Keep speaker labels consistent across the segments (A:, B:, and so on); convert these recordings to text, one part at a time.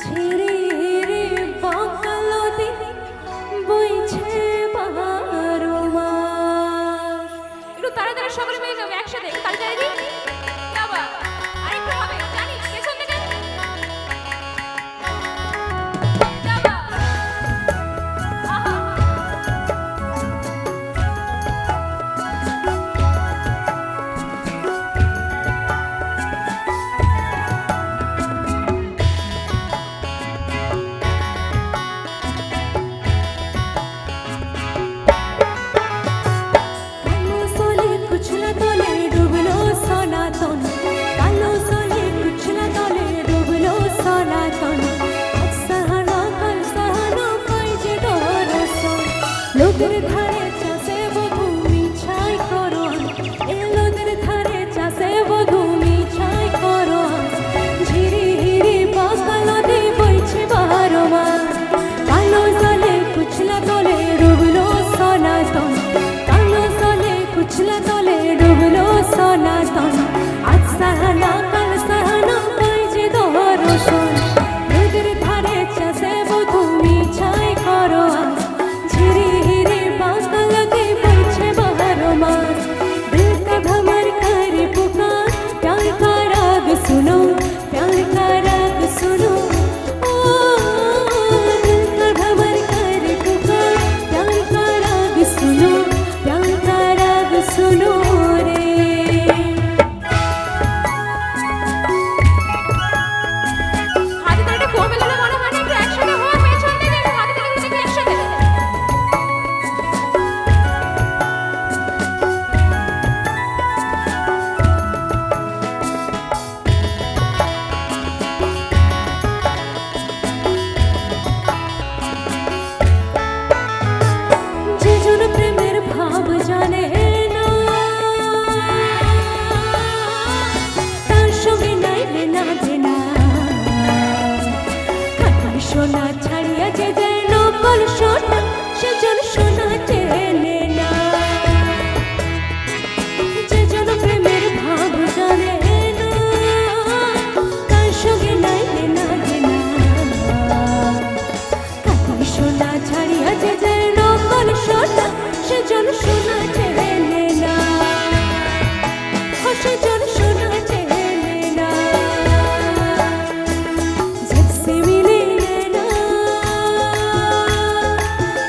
A: ঝিরে বাঁকা নদী বইছে বারো মাস।
B: একটু তাড়াতাড়ি সকলে মিলে যাবে একসাথে, একটু তাড়াতাড়ি যাবা। আরেকটু হবে, জানি পেছন থেকে যাবা। আহা
A: কালো সোলে কুচলা তলে ডুবলো সনাতন, কালো সোলে কুচলা তলে ডুবলো সনাতন। আজ সাহানা কাল সাহানা পাই যে দরসন, লোকের ধারে চাষে বধূ মিছাই করো, এ লোকের ধারে চাষে বধূ মিছাই করো। ঝিরি হিরি বাঁকা নদী বইছে বারো মাস, কালো সোলে কুচলা তলে ডুবলো সনাতন, কালো সোলে কুচলা তলে ডুবলো সনাতন। আজ সাহানা কাল সাহানা পাই যে দরসন, নদীর ধারে চাষে বধূ মিছাই করো। ঝিরি হিরি বাঁকা নদী বইছে বারো মাস, দিল का भंवर करे पुकार, प्यार का राग सुनो, प्यार का राग सुनो। ओ दिल का भंवर करे पुकार, प्यार का राग सुनो, प्यार का राग सुनो रे।
B: হাতে তাড়িটা কমে গেল মনে হয় না, একটু একসাথে হওয়া পেছন থেকে একটু হাতে তাড়ি দিকে একসাথে।
A: যে জন প্রেমের ভাব জানে না, তার সঙ্গে নাইলে না দেনা। খাঁটি সোনা ছাড়িয়া যে যায় নকল সোনা, সেজন সোনা চেনে না। যে জন প্রেমের ভাব জানে না, তার সঙ্গে নাইলে না দেনা। খাঁটি সোনা ছাড়িয়া যে যায় নকল সোনা, সেজন সোনা চেনে না, ও সেজন সোনা চেনে না। जब से मिली नैना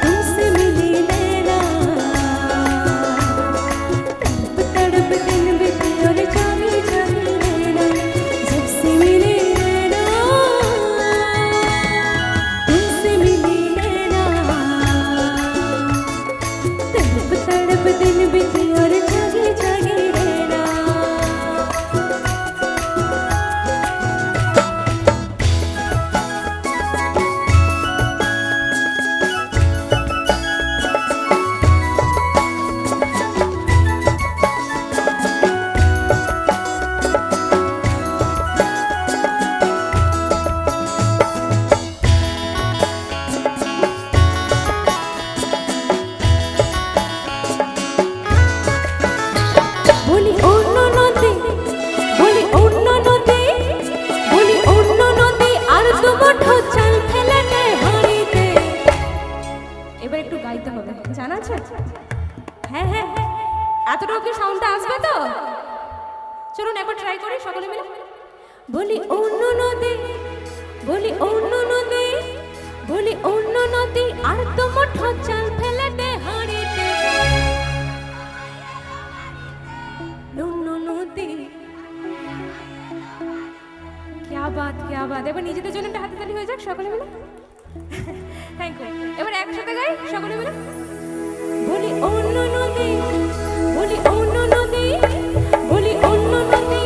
A: तुमसे मिली नैना, तड़प तड़प दिन बीती और जागी जागी नैना। जब से मिली नैना तुमसे मिली नैना, तड़प तड़प दिन बीती और जागी जागी नैना। বলি অন্য নদী, বলি অন্য নদী, বলি অন্য নদী আর দু মুঠো চাল ফেলে নে হাঁড়িতে।
B: এবার একটু গাইতে হবে, জানা আছে? হ্যাঁ হ্যাঁ হ্যাঁ, এতটুকু কি সাউন্ডটা আসবে তো? চলুন একবার ট্রাই করি সকলে মিলে।
A: বলি অন্য নদী, বলি অন্য নদী, বলি অন্য নদী আর দু মুঠো চাল ফেলে নে হাঁড়িতে। অন্য নদী।
B: क्या बात क्या बात। এবার নিজেদের জন্য একটা হাতে তালি হয়ে যাক সকলে মিলে। Thank you. এবার একসাথে গাই সকলে মিলে।
A: বলি অন্য নদী, বলি অন্য নদী, বলি অন্য নদী